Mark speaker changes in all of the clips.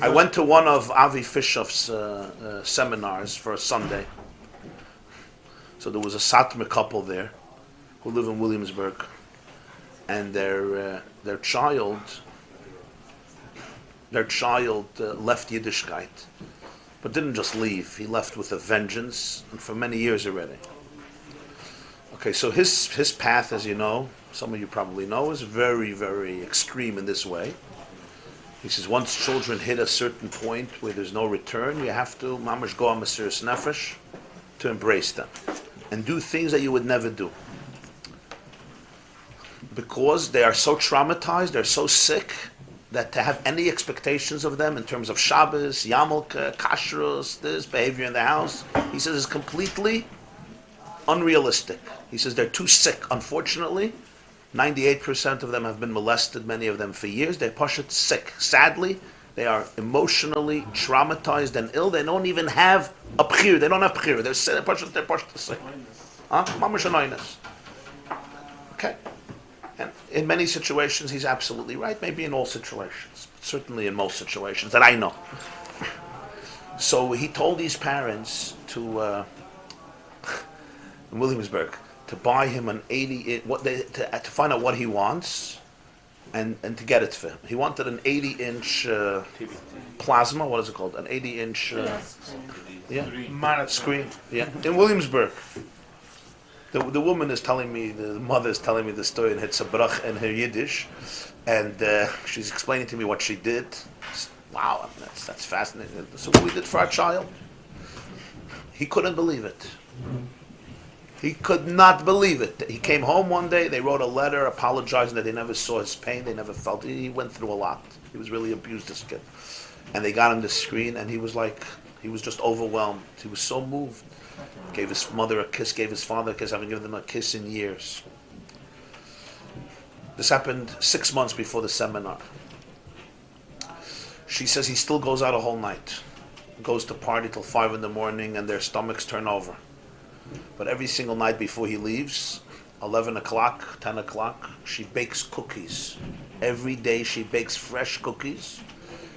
Speaker 1: I went to one of Avi Fishov's seminars for a Sunday. So there was a Satmar couple there who live in Williamsburg, and their child left Yiddishkeit, but didn't just leave. He left with a vengeance, and for many years already. Okay, so his path, as you know, some of you probably know, is very, very extreme in this way. He says once children hit a certain point where there's no return, you have to mamash go on Mesiras Nefesh to embrace them and do things that you would never do. Because they are so traumatized, they're so sick, that to have any expectations of them in terms of Shabbos, Yamelka, Kashrus, this behavior in the house, he says is completely unrealistic. He says they're too sick. Unfortunately, 98% of them have been molested, many of them for years. They're pashat sick. Sadly, they are emotionally traumatized and ill. They don't even have a bchir. They don't have bchir. They're pashat sick. Mamash anoinus. Okay. And in many situations, he's absolutely right. Maybe in all situations. But certainly in most situations that I know. So he told these parents to in Williamsburg to buy him an 80 to find out what he wants and to get it for him. He wanted an 80-inch plasma. What is it called? An 80-inch screen. Yeah, in Williamsburg. The woman is telling me, the mother is telling me the story in Hitzabrach and her Yiddish, and she's explaining to me what she did. Wow, that's fascinating. So what we did for our child. He couldn't believe it. He could not believe it. He came home one day, they wrote a letter apologizing that they never saw his pain, they never felt it. He went through a lot. He was really abused, this kid. And they got him the screen, and he was just overwhelmed. He was so moved. Gave his mother a kiss, gave his father a kiss. I haven't given them a kiss in years. This happened 6 months before the seminar. She says he still goes out a whole night. Goes to party till 5 in the morning, and their stomachs turn over. But every single night before he leaves, 11 o'clock, 10 o'clock, she bakes cookies. Every day she bakes fresh cookies.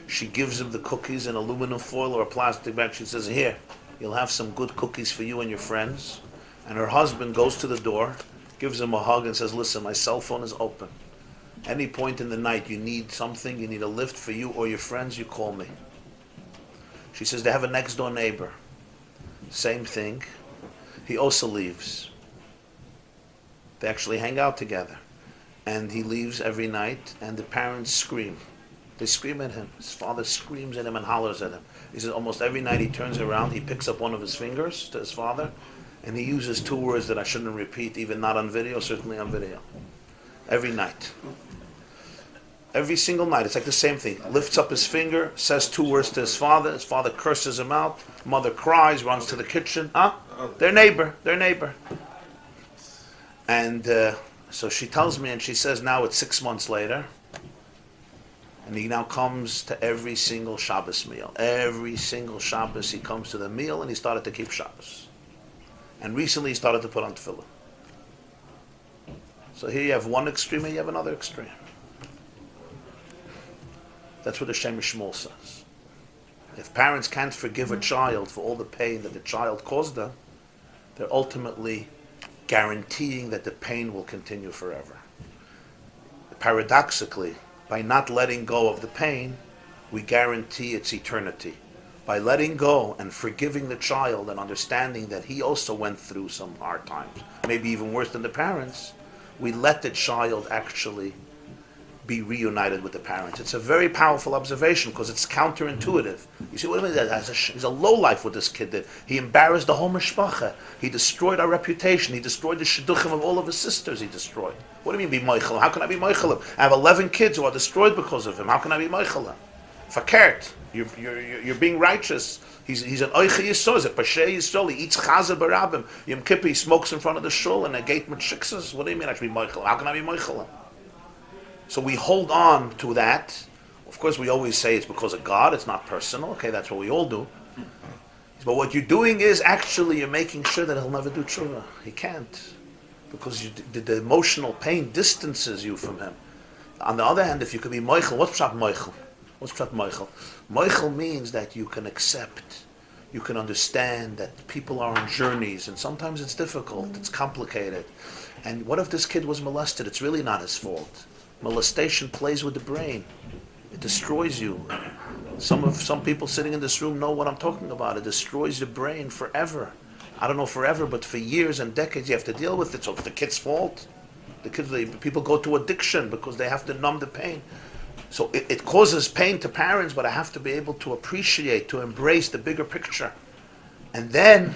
Speaker 1: She gives him the cookies in aluminum foil or a plastic bag. She says, here, you'll have some good cookies for you and your friends. And her husband goes to the door, gives him a hug and says, listen, my cell phone is open. Any point in the night you need something, you need a lift for you or your friends, you call me. She says they have a next door neighbor. Same thing. He also leaves. They actually hang out together. And he leaves every night, and the parents scream. They scream at him. His father screams at him and hollers at him. He says almost every night he turns around, he picks up one of his fingers to his father, and he uses 2 words that I shouldn't repeat, even not on video, certainly on video. Every night. Every single night, it's like the same thing. Lifts up his finger, says 2 words to his father curses him out, mother cries, runs to the kitchen. Their neighbor. And so she tells me, and she says now it's 6 months later, and he now comes to every single Shabbos meal. Every single Shabbos he comes to the meal, and he started to keep Shabbos. And recently he started to put on tefillin. So here you have one extreme, and you have another extreme. That's what the Shem Shmuel says. If parents can't forgive a child for all the pain that the child caused them, they're ultimately guaranteeing that the pain will continue forever. Paradoxically, by not letting go of the pain, we guarantee its eternity. By letting go and forgiving the child and understanding that he also went through some hard times, maybe even worse than the parents, we let the child actually be reunited with the parents. It's a very powerful observation because it's counterintuitive. You see, what I mean? He's a lowlife what this kid did. He embarrassed the whole mishpacha. He destroyed our reputation. He destroyed the shidduchim of all of his sisters. He destroyed. What do you mean be moichel? How can I be moichel? I have 11 kids who are destroyed because of him. How can I be moichel? Fakert. You're being righteous. He's an oiche yisol. He's a pashe yisol. He eats chazer barabim. Yom Kippur he smokes in front of the shul and a gate with shiksas. What do you mean I should be moichel? How can I be moichel? So we hold on to that. Of course, we always say it's because of God. It's not personal. Okay, that's what we all do. But what you're doing is actually you're making sure that he'll never do tshuva. He can't. Because the emotional pain distances you from him. On the other hand, if you could be moichel, what's pshat moichel? What's pshat moichel? Moichel means that you can accept, you can understand that people are on journeys, and sometimes it's difficult, it's complicated. And what if this kid was molested? It's really not his fault. Molestation plays with the brain. It destroys you. Some people sitting in this room know what I'm talking about. It destroys your brain forever. I don't know forever, but for years and decades you have to deal with it. So it's the kid's fault. People go to addiction because they have to numb the pain. So it causes pain to parents, but I have to be able to appreciate, to embrace the bigger picture. And then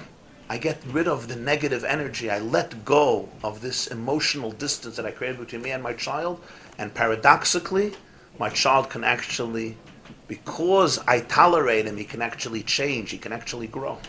Speaker 1: I get rid of the negative energy. I let go of this emotional distance that I created between me and my child. And paradoxically, my child can actually, because I tolerate him, he can actually change, he can actually grow.